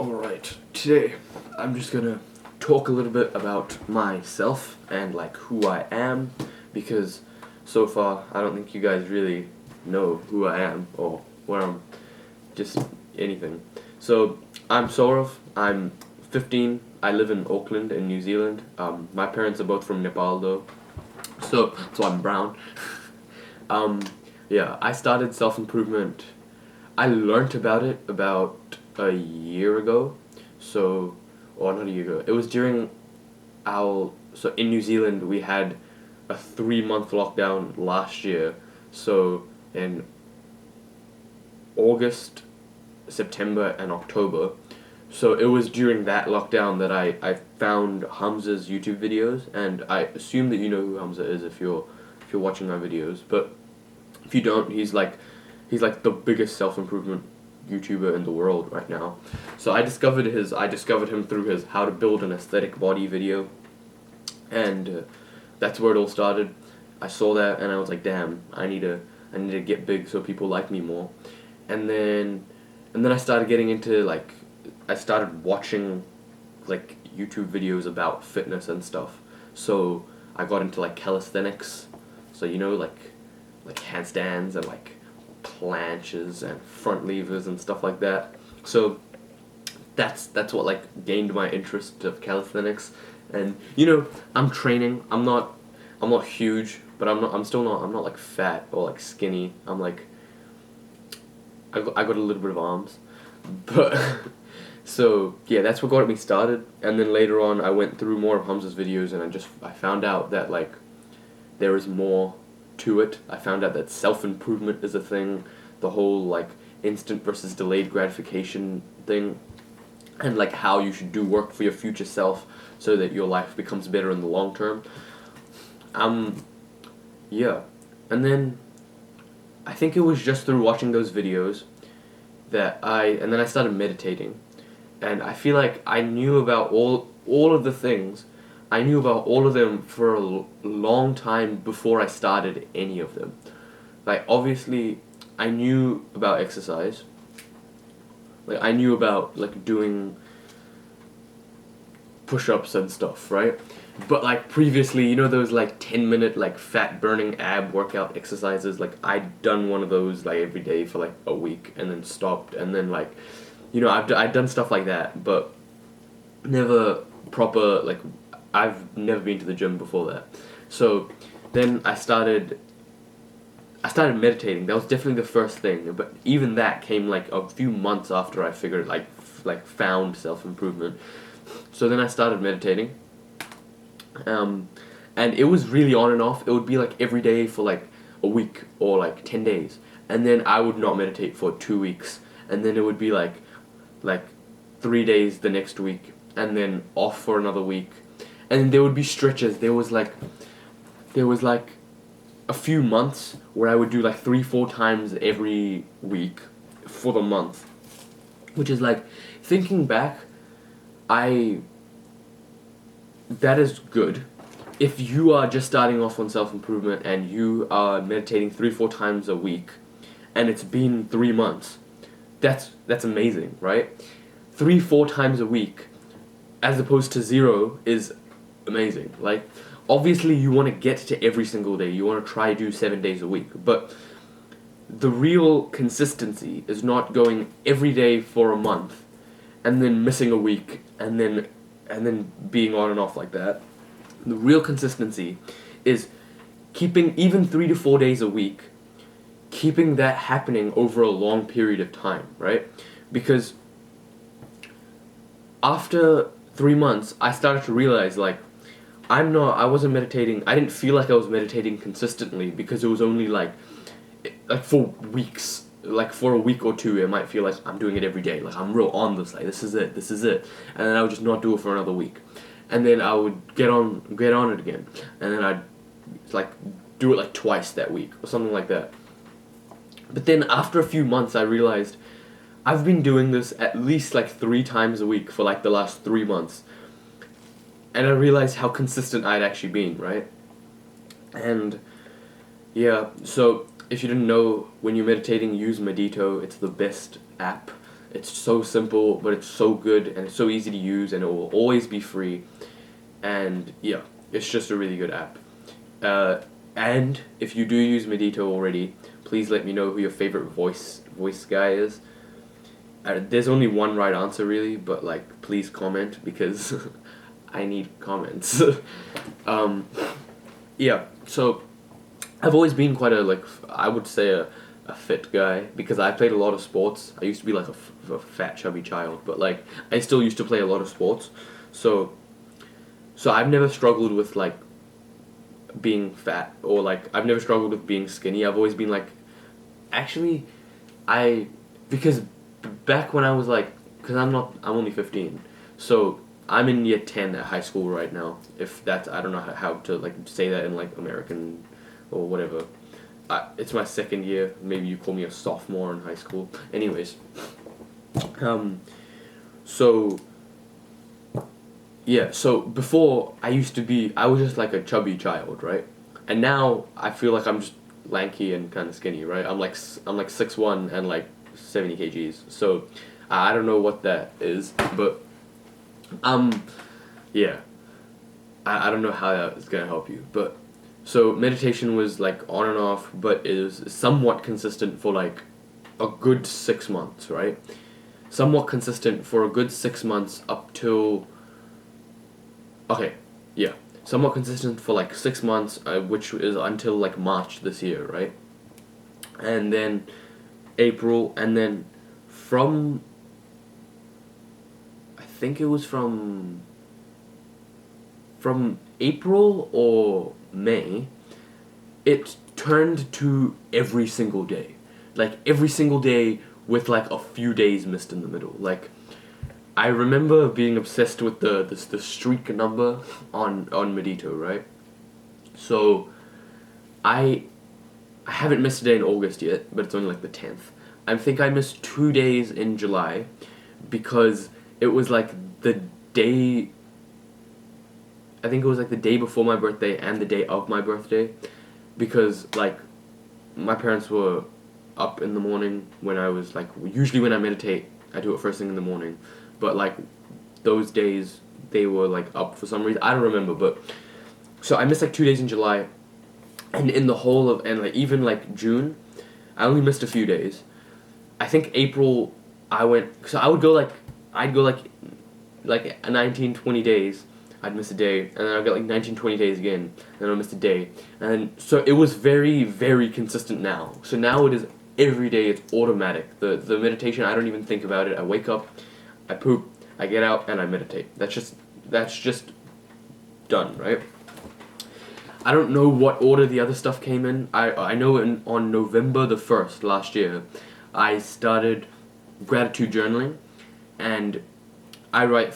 Alright, today I'm just gonna talk a little bit about myself and like who I am, because so far I don't think you guys really know who I am or where I'm, just anything. So I'm Saurav, I'm 15, I live in Auckland in New Zealand. My parents are both from Nepal though, so I'm brown. um, yeah, I started self-improvement. I learnt about it about a year ago. So, or not a year ago. It was during so in New Zealand we had a 3 month lockdown last year. So in August, September, and October. So it was during that lockdown that I found Hamza's YouTube videos, and I assume that you know who Hamza is if you're watching my videos. But if you don't, he's like the biggest self improvement YouTuber in the world right now. So I discovered him through his how to build an aesthetic body video, and that's where it all started. I saw that and I was like, damn, I need to get big so people like me more, and then I started getting into I started watching like YouTube videos about fitness and stuff. So I got into like calisthenics. So like handstands and like planches and front levers and stuff like that. So that's what like gained my interest of calisthenics. And I'm training. I'm not huge, but I'm not like fat or like skinny. I'm like I got a little bit of arms. But so yeah, that's what got me started. And then later on I went through more of Hamza's videos, and I found out that like there is more to it. I found out that self-improvement is a thing, the whole like instant versus delayed gratification thing, and like how you should do work for your future self so that your life becomes better in the long term. Um yeah. And then I think it was just through watching those videos and then I started meditating, and I feel like I knew about all of the things. I knew about all of them for a long time before I started any of them. Like obviously, I knew about exercise. Like I knew about like doing push-ups and stuff, right? But like previously, those like 10-minute like fat burning ab workout exercises, like I'd done one of those like every day for like a week and then stopped, and then like I've done stuff like that, but never proper like I've never been to the gym before that. So then I started meditating. That was definitely the first thing, but even that came like a few months after I figured like found self-improvement. So then I started meditating. Um and it was really on and off. It would be like every day for like a week or like 10 days. And then I would not meditate for 2 weeks, and then it would be like 3 days the next week, and then off for another week. And there would be stretches. There was like a few months where I would do like 3-4 times every week for the month, which is like, thinking back, I that is good. If you are just starting off on self improvement and you are meditating 3-4 times a week, and it's been 3 months, that's amazing, right? 3-4 times a week, as opposed to zero, is amazing. Like, obviously you want to get to every single day. You want to try to do 7 days a week, but the real consistency is not going every day for a month and then missing a week and then being on and off like that. The real consistency is keeping even 3 to 4 days a week, keeping that happening over a long period of time, right? Because after 3 months, I started to realize like I wasn't meditating. I didn't feel like I was meditating consistently, because it was only like for weeks. Like for a week or two, it might feel like I'm doing it every day. Like I'm real on this. Like this is it, and then I would just not do it for another week, and then I would get on it again, and then I'd like do it like twice that week or something like that. But then after a few months, I realized I've been doing this at least like 3 times a week for like the last 3 months, and I realized how consistent I'd actually been, right? And yeah, so if you didn't know, when you're meditating, use Medito. It's the best app. It's so simple, but it's so good and it's so easy to use, and it will always be free. And yeah, it's just a really good app. And if you do use Medito already, please let me know who your favorite voice guy is. There's only one right answer really, but like please comment because I need comments. Yeah, so I've always been quite a like I would say a fit guy because I played a lot of sports. I used to be like a fat chubby child, but like I still used to play a lot of sports. So I've never struggled with like being fat, or like I've never struggled with being skinny. I've always been like, actually, I because back when I was like, because I'm only 15, so I'm in year 10 at high school right now. If that's, I don't know how to like say that in like American or whatever. It's my second year. Maybe you call me a sophomore in high school. Anyways, so yeah, so before I was just like a chubby child, right? And now I feel like I'm just lanky and kind of skinny, right? I'm like 6'1" and like 70 kgs. So I don't know what that is, but yeah, I don't know how that is gonna help you, but so meditation was like on and off, but it was somewhat consistent for like a good 6 months, right? Somewhat consistent for a good 6 months up till. Okay, yeah. Somewhat consistent for like 6 months, which is until like March this year, right? And then April, and then from. I think it was from April or May, it turned to every single day. Like every single day with like a few days missed in the middle. Like I remember being obsessed with the streak number on Medito, right? So I haven't missed a day in August yet, but it's only like the 10th. I think I missed 2 days in July because it was like the day. I think it was like the day before my birthday and the day of my birthday, because like my parents were up in the morning when I was like, usually when I meditate I do it first thing in the morning, but like those days they were like up for some reason, I don't remember, but so I missed like 2 days in July, and in the whole of, and like even like June I only missed a few days. I think April I went, so I'd go like 19, 20 days, I'd miss a day, and then I'd get like 19, 20 days again, and then I'd miss a day. And so it was very, very consistent now. So now it is every day, it's automatic. The meditation, I don't even think about it. I wake up, I poop, I get out, and I meditate. That's just done, right? I don't know what order the other stuff came in. I know on November the 1st last year, I started gratitude journaling, and I write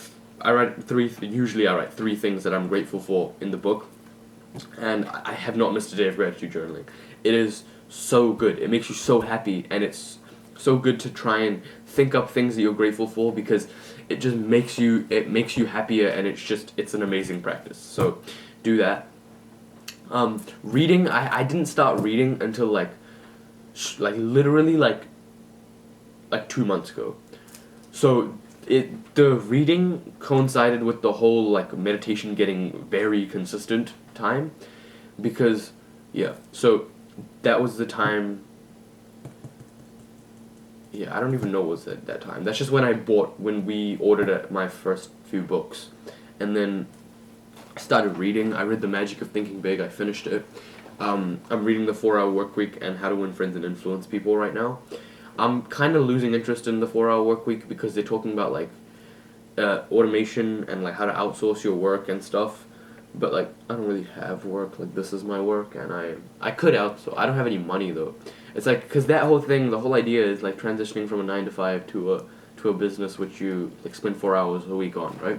usually I write 3 things that I'm grateful for in the book, and I have not missed a day of gratitude journaling. It is so good. It makes you so happy, and it's so good to try and think up things that you're grateful for, because it just makes you happier, and it's an amazing practice. So do that. Reading, I didn't start reading until like literally like 2 months ago. So the reading coincided with the whole like meditation getting very consistent time, because yeah, so that was the time. Yeah, I don't even know what was at that time. That's just when we ordered my first few books, and then I started reading. I read The Magic of Thinking Big. I finished it. I'm reading The 4-Hour Workweek and How to Win Friends and Influence People right now. I'm kind of losing interest in the 4-Hour Workweek because they're talking about like automation and like how to outsource your work and stuff. But like I don't really have work. Like this is my work, and I could outsource. I don't have any money though. It's like, because that whole thing, the whole idea is like transitioning from a 9 to 5 to a business which you like spend 4 hours a week on, right?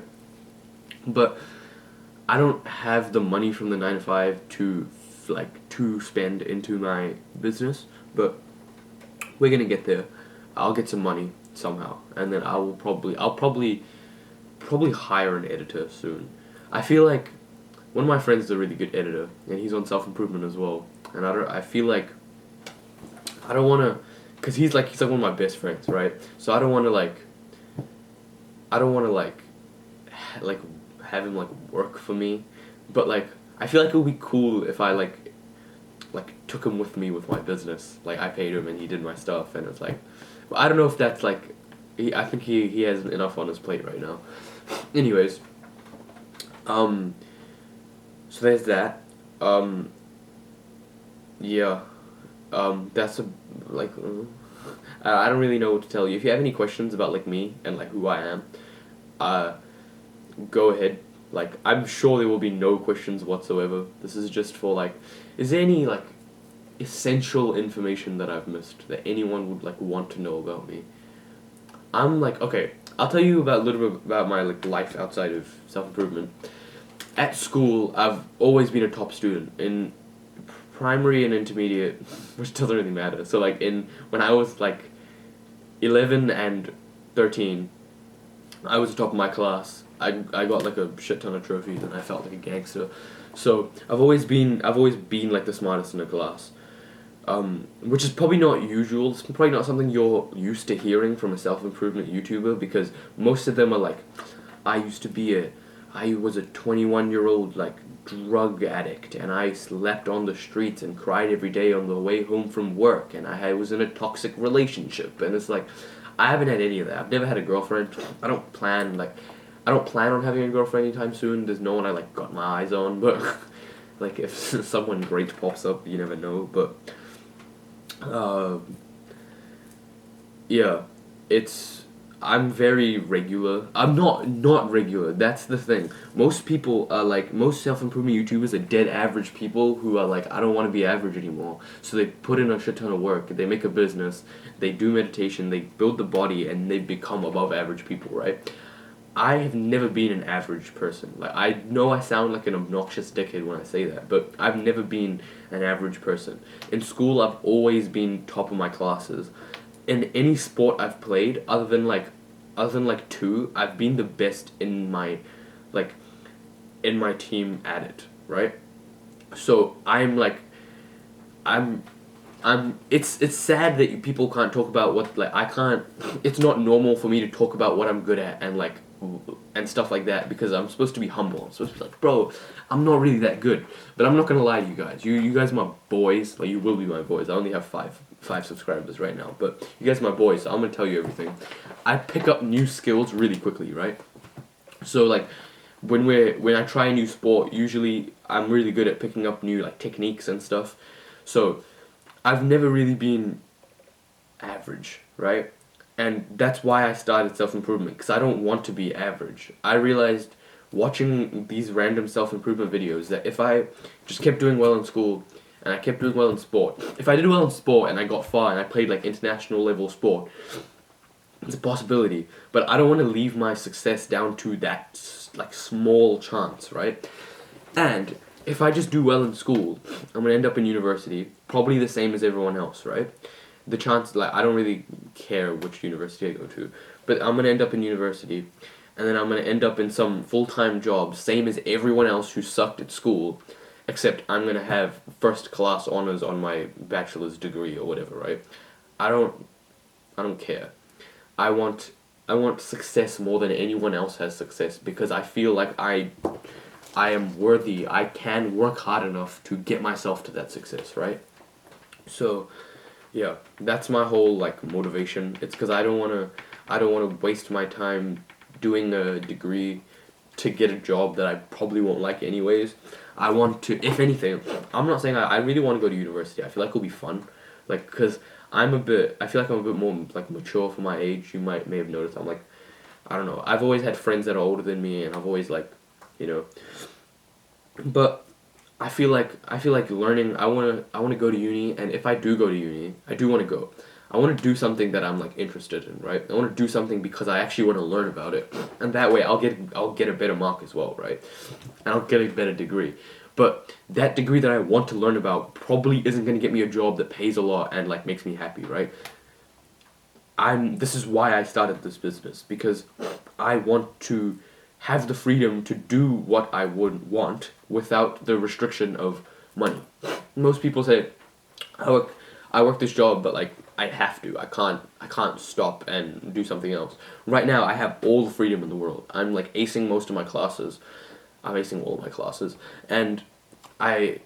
But I don't have the money from the 9 to 5 to spend into my business, but we're gonna get there. I'll get some money somehow, and then I'll probably hire an editor soon. I feel like one of my friends is a really good editor, and he's on self-improvement as well. And I feel like I don't want to, cause he's like one of my best friends, right? So I don't want to like have him like work for me, but like I feel like it would be cool if I like took him with me with my business. Like I paid him and he did my stuff, and it's like, but I don't know if that's like, I think he has enough on his plate right now. Anyways, so there's that. Yeah, that's a like. I don't really know what to tell you. If you have any questions about like me and like who I am, uh, go ahead. Like I'm sure there will be no questions whatsoever. This is just for like, is there any like essential information that I've missed that anyone would like want to know about me? I'm like, okay, I'll tell you about a little bit about my like life outside of self-improvement. At school, I've always been a top student in primary and intermediate, which doesn't really matter. So like when I was like 11 and 13, I was the top of my class. I got like a shit ton of trophies and I felt like a gangster. So I've always been like the smartest in the class. Which is probably not usual. It's probably not something you're used to hearing from a self-improvement YouTuber, because most of them are like, I was a 21-year-old like drug addict and I slept on the streets and cried every day on the way home from work and I was in a toxic relationship, and it's like, I haven't had any of that. I've never had a girlfriend. I don't plan on having a girlfriend anytime soon. There's no one I like got my eyes on, but like if someone great pops up, you never know. But yeah, I'm very regular. I'm not regular. That's the thing. Most people are like, most self-improvement YouTubers are dead average people who are like, I don't want to be average anymore. So they put in a shit ton of work. They make a business. They do meditation. They build the body, and they become above average people, right? I have never been an average person. Like, I know I sound like an obnoxious dickhead when I say that, but I've never been an average person. In school, I've always been top of my classes. In any sport I've played, other than like two, I've been the best in my team at it, right? So I'm it's sad that people can't talk about what, like, I can't, it's not normal for me to talk about what I'm good at and stuff like that, because I'm supposed to be humble. I'm supposed to be like, bro, I'm not really that good. But I'm not gonna lie to you guys. You guys are my boys. Like, you will be my boys. I only have five subscribers right now, but you guys are my boys, so I'm gonna tell you everything. I pick up new skills really quickly, right? So like, when I try a new sport, usually I'm really good at picking up new like techniques and stuff. So I've never really been average, right? And that's why I started self-improvement, because I don't want to be average. I realized watching these random self-improvement videos that if I just kept doing well in school and I kept doing well in sport, if I did well in sport and I got far and I played like international level sport, it's a possibility. But I don't want to leave my success down to that like small chance, right? And if I just do well in school, I'm gonna end up in university, probably the same as everyone else, right? The chance, like, I don't really care which university I go to, but I'm gonna end up in university, and then I'm gonna end up in some full-time job, same as everyone else who sucked at school, except I'm gonna have first-class honors on my bachelor's degree or whatever, right? I don't care. I want success more than anyone else has success, because I feel like I am worthy. I can work hard enough to get myself to that success, right? So, yeah, that's my whole like motivation. It's because I don't wanna waste my time doing a degree to get a job that I probably won't like anyways. I want to, if anything, I'm not saying I really want to go to university. I feel like it'll be fun, like, because I feel like I'm a bit more like mature for my age. You may have noticed. I'm like, I don't know. I've always had friends that are older than me, and I've always like, you know. But I feel like learning. I wanna go to uni, and if I do go to uni, I do want to go. I want to do something that I'm like interested in, right? I want to do something because I actually want to learn about it, and that way I'll get a better mark as well, right? And I'll get a better degree. But that degree that I want to learn about probably isn't going to get me a job that pays a lot and like makes me happy, right? This is why I started this business, because I want to have the freedom to do what I would want without the restriction of money. Most people say, I work this job, but like I have to. I can't stop and do something else. Right now, I have all the freedom in the world. I'm like acing most of my classes. I'm acing all my classes, and I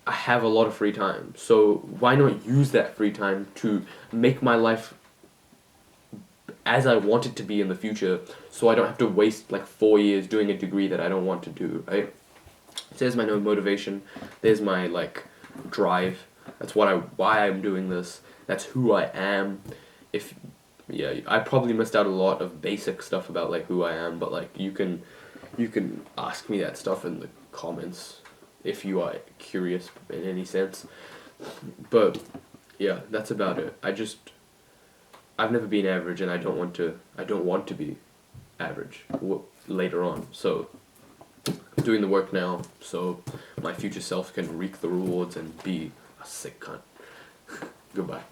I have a lot of free time. So why not use that free time to make my life as I want it to be in the future, so I don't have to waste like 4 years doing a degree that I don't want to do, right? So there's my no motivation. There's my like drive. That's why I'm doing this. That's who I am. If yeah, I probably missed out a lot of basic stuff about like who I am, but like you can ask me that stuff in the comments if you are curious in any sense. But yeah, that's about it. I've never been average, and I don't want to be average later on. So I'm doing the work now, so my future self can reap the rewards and be a sick cunt. Goodbye.